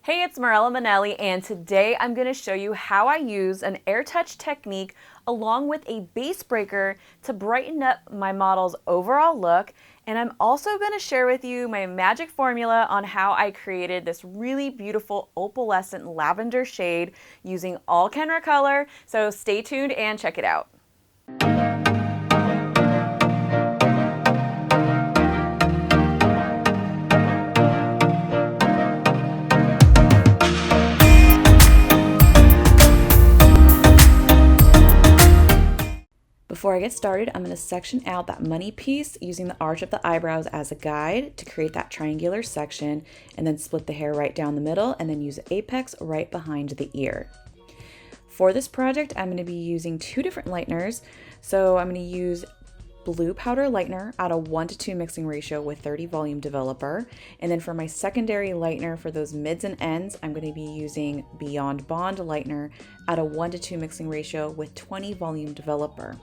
Hey, it's Mirella Manelli, and today I'm going to show you how I use an air touch technique along with a base breaker to brighten up my model's overall look. And I'm also going to share with you my magic formula on how I created this really beautiful opalescent lavender shade using all Kenra color. So stay tuned and check it out. Before I get started, I'm going to section out that money piece using the arch of the eyebrows as a guide to create that triangular section, and then split the hair right down the middle and then use the apex right behind the ear. For this project, I'm going to be using two different lighteners. So I'm going to use blue powder lightener at a 1:2 mixing ratio with 30 volume developer. And then for my secondary lightener for those mids and ends, I'm going to be using Beyond Bond lightener at a 1:2 mixing ratio with 20 volume developer.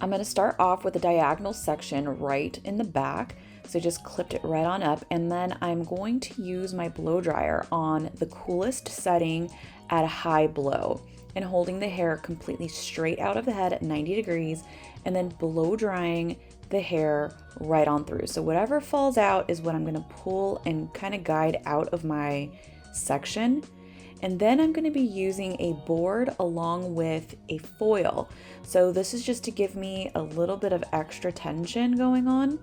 I'm going to start off with a diagonal section right in the back. So just clipped it right on up, and then I'm going to use my blow dryer on the coolest setting at a high blow and holding the hair completely straight out of the head at 90 degrees and then blow drying the hair right on through. So whatever falls out is what I'm going to pull and kind of guide out of my section. And then I'm going to be using a board along with a foil. So this is just to give me a little bit of extra tension going on.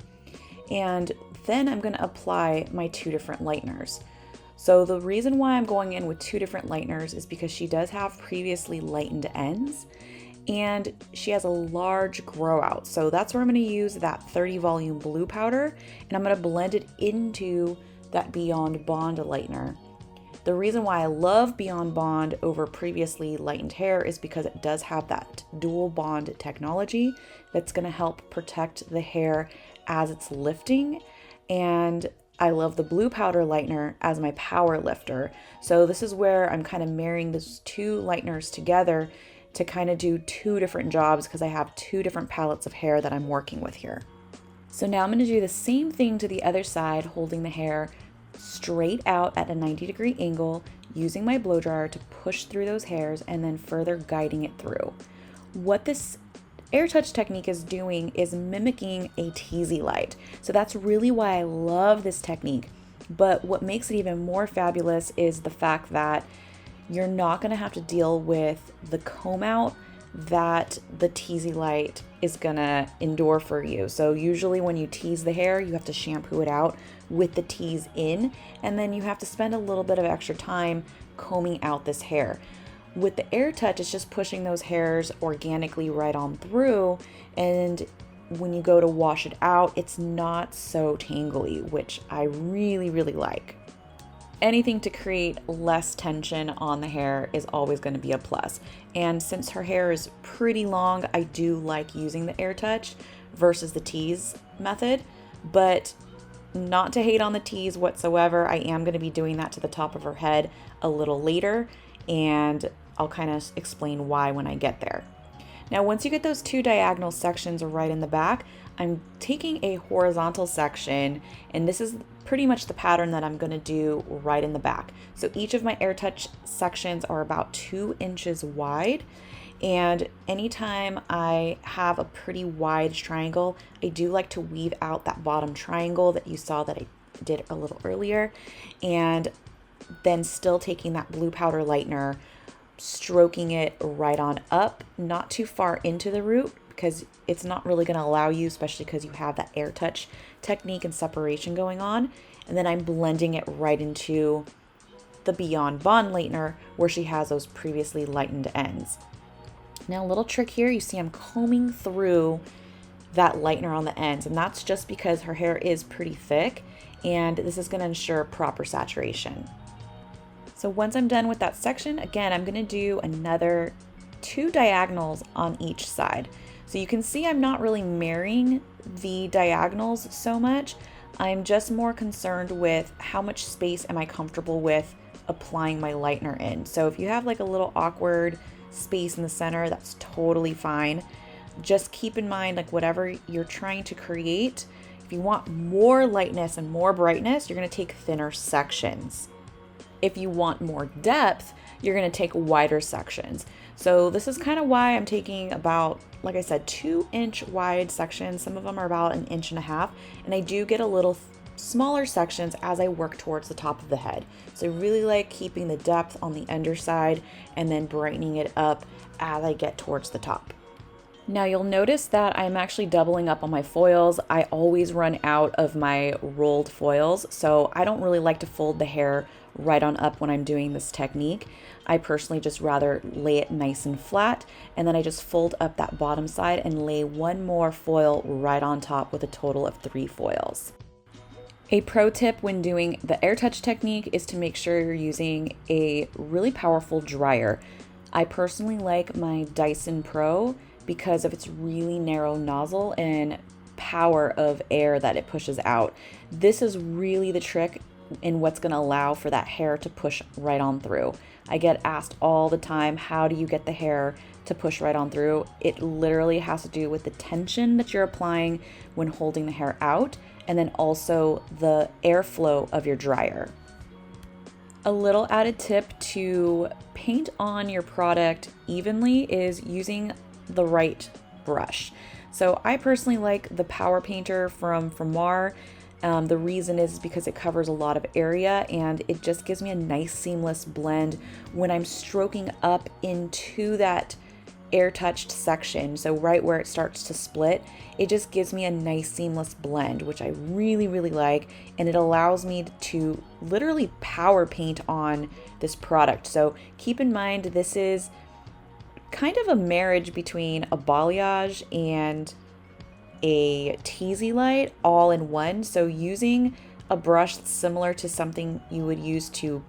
And then I'm going to apply my two different lighteners. So the reason why I'm going in with two different lighteners is because she does have previously lightened ends and she has a large grow out. So that's where I'm going to use that 30 volume blue powder, and I'm going to blend it into that Beyond Bond lightener. The reason why I love Beyond Bond over previously lightened hair is because it does have that dual bond technology that's going to help protect the hair as it's lifting. And I love the blue powder lightener as my power lifter. So this is where I'm kind of marrying those two lighteners together to kind of do two different jobs because I have two different palettes of hair that I'm working with here. So now I'm going to do the same thing to the other side, holding the hair straight out at a 90-degree angle, using my blow dryer to push through those hairs and then further guiding it through. What this air touch technique is doing is mimicking a teasy light. So that's really why I love this technique. But what makes it even more fabulous is the fact that you're not going to have to deal with the comb out that the teasy light is gonna endure for you. So usually when you tease the hair, you have to shampoo it out with the tease in, and then you have to spend a little bit of extra time combing out this hair. With the air touch, it's just pushing those hairs organically right on through, and when you go to wash it out, it's not so tangly, which I really, really like. Anything to create less tension on the hair is always going to be a plus. And since her hair is pretty long, I do like using the air touch versus the tease method, but not to hate on the tease whatsoever. I am going to be doing that to the top of her head a little later, and I'll kind of explain why when I get there. Now, once you get those two diagonal sections right in the back, I'm taking a horizontal section, and this is pretty much the pattern that I'm going to do right in the back. So each of my air touch sections are about 2 inches wide, and anytime I have a pretty wide triangle, I do like to weave out that bottom triangle that you saw that I did a little earlier, and then still taking that blue powder lightener, stroking it right on up, not too far into the root, because it's not really going to allow you, especially because you have that air touch technique and separation going on. And then I'm blending it right into the Beyond Bond lightener where she has those previously lightened ends. Now, a little trick here, you see I'm combing through that lightener on the ends, and that's just because her hair is pretty thick, and this is going to ensure proper saturation. So once I'm done with that section, again, I'm going to do another 2 diagonals on each side. So you can see I'm not really marrying the diagonals so much. I'm just more concerned with how much space am I comfortable with applying my lightener in. So if you have like a little awkward space in the center, that's totally fine. Just keep in mind, like whatever you're trying to create, if you want more lightness and more brightness, you're going to take thinner sections. If you want more depth, you're going to take wider sections. So this is kind of why I'm taking about, like I said, 2-inch wide sections. Some of them are about 1.5 inches, and I do get a little smaller sections as I work towards the top of the head. So I really like keeping the depth on the underside and then brightening it up as I get towards the top. Now you'll notice that I'm actually doubling up on my foils. I always run out of my rolled foils, so I don't really like to fold the hair right on up when I'm doing this technique. I personally just rather lay it nice and flat, and then I just fold up that bottom side and lay one more foil right on top with a total of 3 foils. A pro tip when doing the air touch technique is to make sure you're using a really powerful dryer. I personally like my Dyson Pro because of its really narrow nozzle and power of air that it pushes out. This is really the trick in what's going to allow for that hair to push right on through. I get asked all the time, how do you get the hair to push right on through? It literally has to do with the tension that you're applying when holding the hair out, and then also the airflow of your dryer. A little added tip to paint on your product evenly is using the right brush. So I personally like the Power Painter from Mar. The reason is because it covers a lot of area and it just gives me a nice seamless blend when I'm stroking up into that air touched section. So right where it starts to split, it just gives me a nice seamless blend, which I really, really like. And it allows me to literally power paint on this product. So keep in mind, this is kind of a marriage between a balayage and a teasy light all in one. So using a brush similar to something you would use to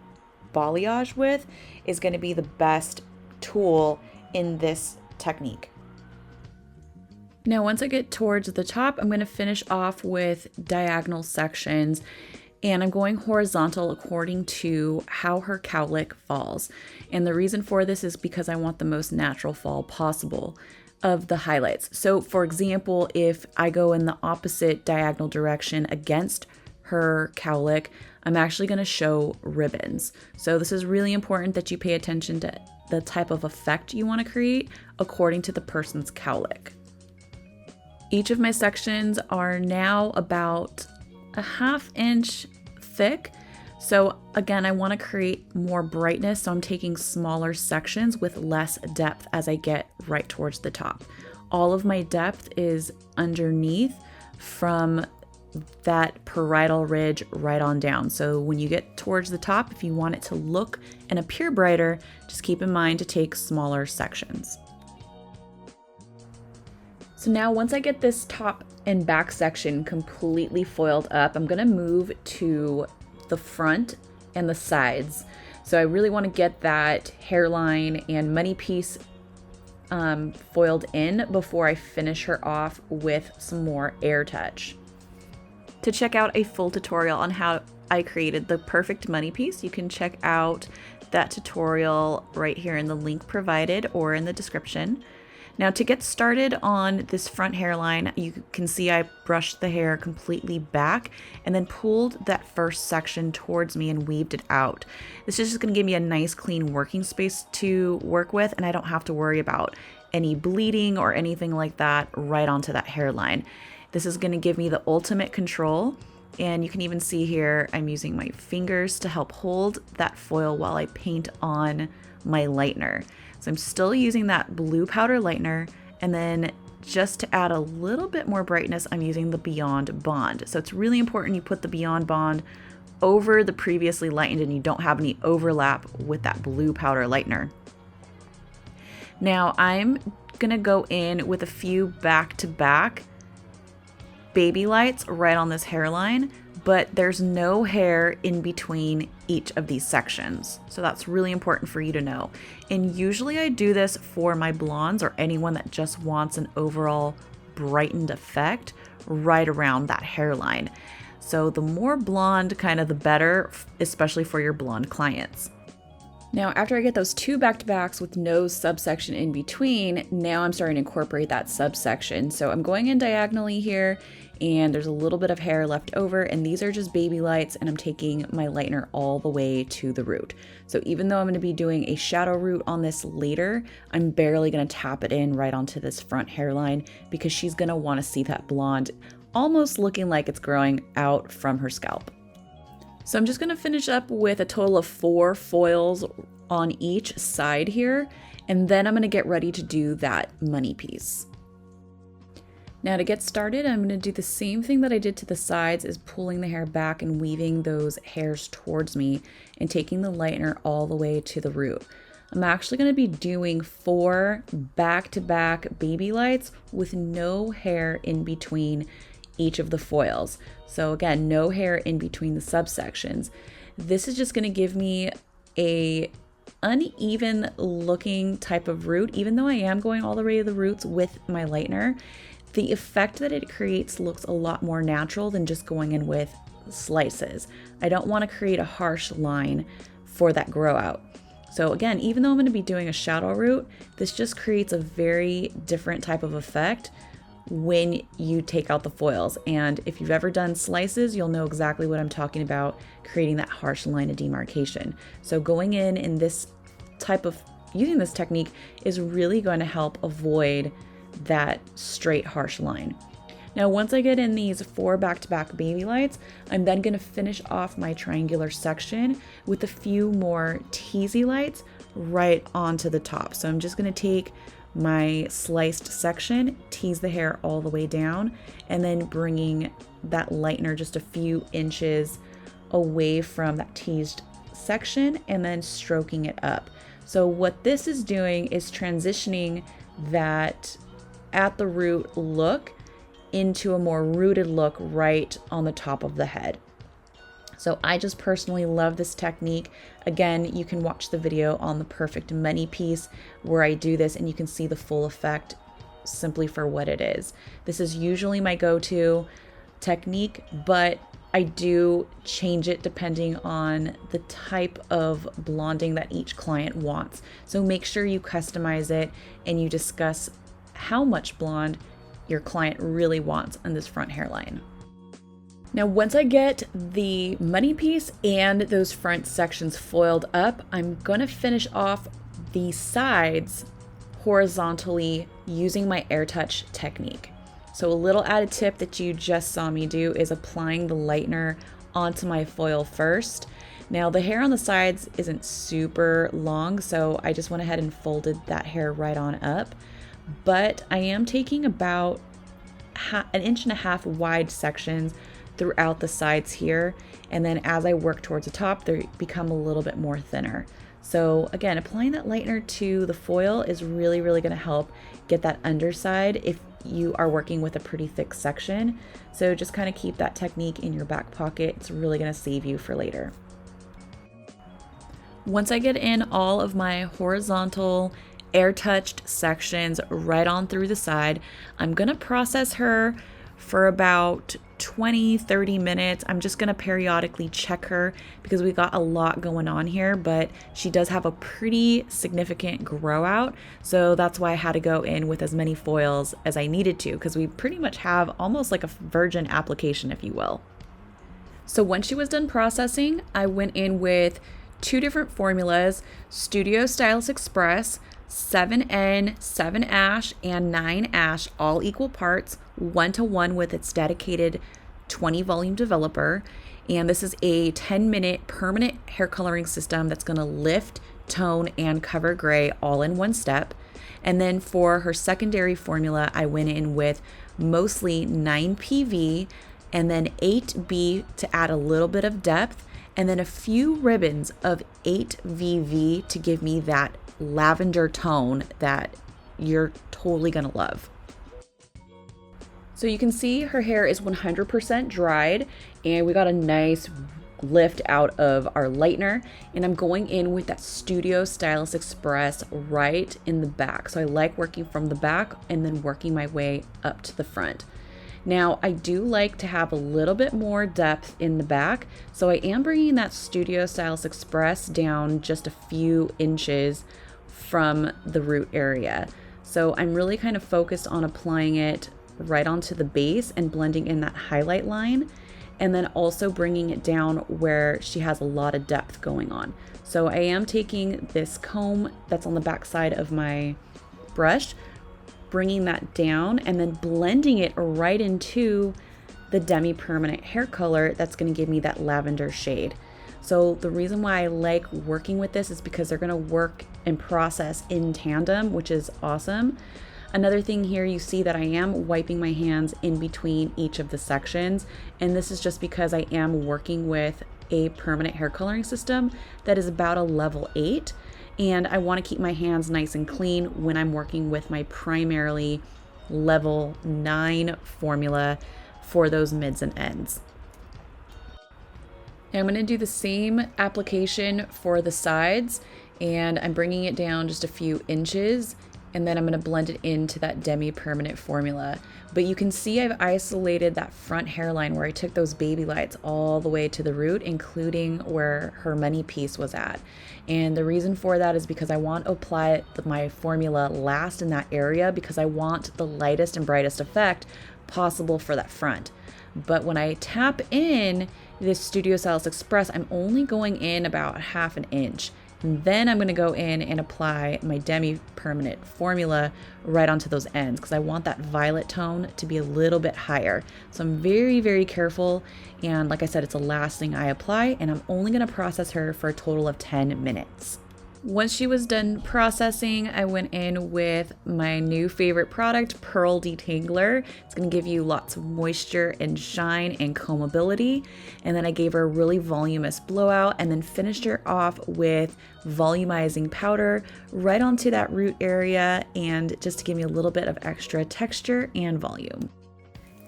balayage with is going to be the best tool in this technique. Now, once I get towards the top, I'm going to finish off with diagonal sections, and I'm going horizontal according to how her cowlick falls. And the reason for this is because I want the most natural fall possible of the highlights. So for example, if I go in the opposite diagonal direction against her cowlick, I'm actually going to show ribbons. So this is really important that you pay attention to the type of effect you want to create according to the person's cowlick. Each of my sections are now about a 1/2 inch thick. So again, I want to create more brightness, so I'm taking smaller sections with less depth as I get right towards the top. All of my depth is underneath from that parietal ridge right on down. So when you get towards the top, if you want it to look and appear brighter, just keep in mind to take smaller sections. So now once I get this top and back section completely foiled up, I'm gonna move to the front and the sides. So I really want to get that hairline and money piece foiled in before I finish her off with some more air touch. To check out a full tutorial on how I created the perfect money piece, you can check out that tutorial right here in the link provided or in the description. Now to get started on this front hairline, you can see I brushed the hair completely back and then pulled that first section towards me and weaved it out. This is just going to give me a nice clean working space to work with, and I don't have to worry about any bleeding or anything like that right onto that hairline. This is going to give me the ultimate control, and you can even see here I'm using my fingers to help hold that foil while I paint on my lightener. So I'm still using that blue powder lightener, and then just to add a little bit more brightness, I'm using the Beyond Bond. So it's really important you put the Beyond Bond over the previously lightened and you don't have any overlap with that blue powder lightener. Now I'm gonna go in with a few back-to-back baby lights right on this hairline, but there's no hair in between each of these sections. So that's really important for you to know. And usually I do this for my blondes or anyone that just wants an overall brightened effect right around that hairline. So the more blonde, kind of the better, especially for your blonde clients. Now, after I get those two back-to-backs with no subsection in between, now I'm starting to incorporate that subsection. So I'm going in diagonally here, and there's a little bit of hair left over, and these are just baby lights, and I'm taking my lightener all the way to the root. So even though I'm going to be doing a shadow root on this later, I'm barely going to tap it in right onto this front hairline because she's going to want to see that blonde almost looking like it's growing out from her scalp. So I'm just going to finish up with a total of 4 foils on each side here, and then I'm going to get ready to do that money piece. Now to get started, I'm going to do the same thing that I did to the sides, is pulling the hair back and weaving those hairs towards me and taking the lightener all the way to the root. I'm actually going to be doing 4 back-to-back baby lights with no hair in between each of the foils. So again, no hair in between the subsections. This is just going to give me a uneven looking type of root. Even though I am going all the way to the roots with my lightener, the effect that it creates looks a lot more natural than just going in with slices. I don't want to create a harsh line for that grow out. So again, even though I'm going to be doing a shadow root, this just creates a very different type of effect when you take out the foils. And if you've ever done slices, you'll know exactly what I'm talking about, creating that harsh line of demarcation. So going in this type of, using this technique is really going to help avoid that straight harsh line. Now, once I get in these 4 back-to-back baby lights, I'm then going to finish off my triangular section with a few more teasy lights right onto the top. So I'm just going to take my sliced section, tease the hair all the way down, and then bringing that lightener just a few inches away from that teased section and then stroking it up. So what this is doing is transitioning that at the root look into a more rooted look right on the top of the head. So I just personally love this technique. Again, you can watch the video on the perfect money piece where I do this and you can see the full effect simply for what it is. This is usually my go-to technique, but I do change it depending on the type of blonding that each client wants. So make sure you customize it and you discuss how much blonde your client really wants on this front hairline. Now, once I get the money piece and those front sections foiled up, I'm gonna finish off the sides horizontally using my air touch technique. So a little added tip that you just saw me do is applying the lightener onto my foil first. Now the hair on the sides isn't super long, so I just went ahead and folded that hair right on up. But I am taking about 1.5 inches wide sections throughout the sides here, and then as I work towards the top, they become a little bit more thinner. So again, applying that lightener to the foil is really going to help get that underside if you are working with a pretty thick section. So just kind of keep that technique in your back pocket. It's really going to save you for later. Once I get in all of my horizontal air touched sections right on through the side, I'm going to process her for about 20-30 minutes. I'm just going to periodically check her because we got a lot going on here, but she does have a pretty significant grow out. So that's why I had to go in with as many foils as I needed to, because we pretty much have almost like a virgin application, if you will. So when she was done processing, I went in with 2 different formulas, Studio Stylist Express, 7N, 7 Ash, and 9 Ash, all equal parts, 1-to-1 with its dedicated 20 volume developer. And this is a 10-minute permanent hair coloring system that's going to lift, tone, and cover gray all in one step. And then for her secondary formula, I went in with mostly 9PV and then 8B to add a little bit of depth, and then a few ribbons of 8VV to give me that lavender tone that you're totally gonna love. So you can see her hair is 100% dried, and we got a nice lift out of our lightener, and I'm going in with that Studio Stylist Express right in the back. So I like working from the back and then working my way up to the front. Now, I do like to have a little bit more depth in the back, so I am bringing that Studio Stylist Express down just a few inches from the root area. So I'm really kind of focused on applying it right onto the base and blending in that highlight line, and then also bringing it down where she has a lot of depth going on. So I am taking this comb that's on the back side of my brush, bringing that down and then blending it right into the demi-permanent hair color that's going to give me that lavender shade. So the reason why I like working with this is because they're going to work and process in tandem, which is awesome. Another thing here, you see that I am wiping my hands in between each of the sections, and this is just because I am working with a permanent hair coloring system that is about a level 8, and I want to keep my hands nice and clean when I'm working with my primarily level 9 formula for those mids and ends. Now I'm going to do the same application for the sides, and I'm bringing it down just a few inches, and then I'm going to blend it into that demi-permanent formula. But you can see I've isolated that front hairline where I took those baby lights all the way to the root, including where her money piece was at. And the reason for that is because I want to apply my formula last in that area, because I want the lightest and brightest effect possible for that front. But when I tap in this Studio Stylist Express, I'm only going in about ½ an inch. And then I'm going to go in and apply my demi-permanent formula right onto those ends, because I want that violet tone to be a little bit higher. So I'm very, very careful. And like I said, it's the last thing I apply, and I'm only going to process her for a total of 10 minutes. Once she was done processing, I went in with my new favorite product, Pearl Detangler. It's going to give you lots of moisture and shine and combability. And then I gave her a really voluminous blowout, and then finished her off with volumizing powder right onto that root area, and just to give me a little bit of extra texture and volume.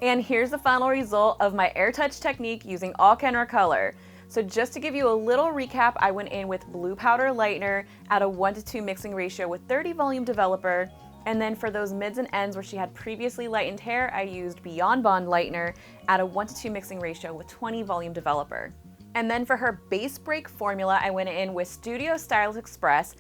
And here's the final result of my air touch technique using all Kenra color. So just to give you a little recap, I went in with blue powder lightener at a 1:2 mixing ratio with 30 volume developer. And then for those mids and ends where she had previously lightened hair, I used Beyond Bond lightener at a 1:2 mixing ratio with 20 volume developer. And then for her base break formula, I went in with Studio Stylist Express,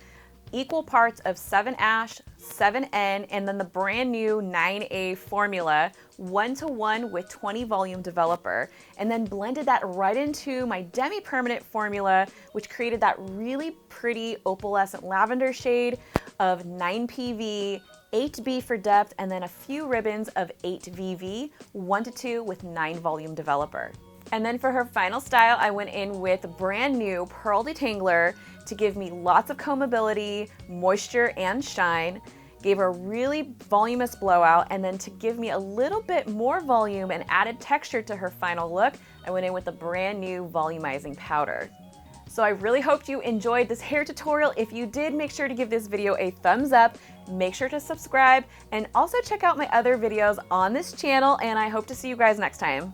equal parts of 7 Ash, 7N, and then the brand new 9A formula, 1:1 with 20 volume developer, and then blended that right into my demi-permanent formula, which created that really pretty opalescent lavender shade of 9PV, 8B for depth, and then a few ribbons of 8VV, 1:2 with 9 volume developer. And then for her final style, I went in with brand new Pearl Detangler to give me lots of combability, moisture, and shine. Gave her a really voluminous blowout, and then to give me a little bit more volume and added texture to her final look, I went in with a brand new volumizing powder. So I really hoped you enjoyed this hair tutorial. If you did, make sure to give this video a thumbs up, make sure to subscribe, and also check out my other videos on this channel, and I hope to see you guys next time.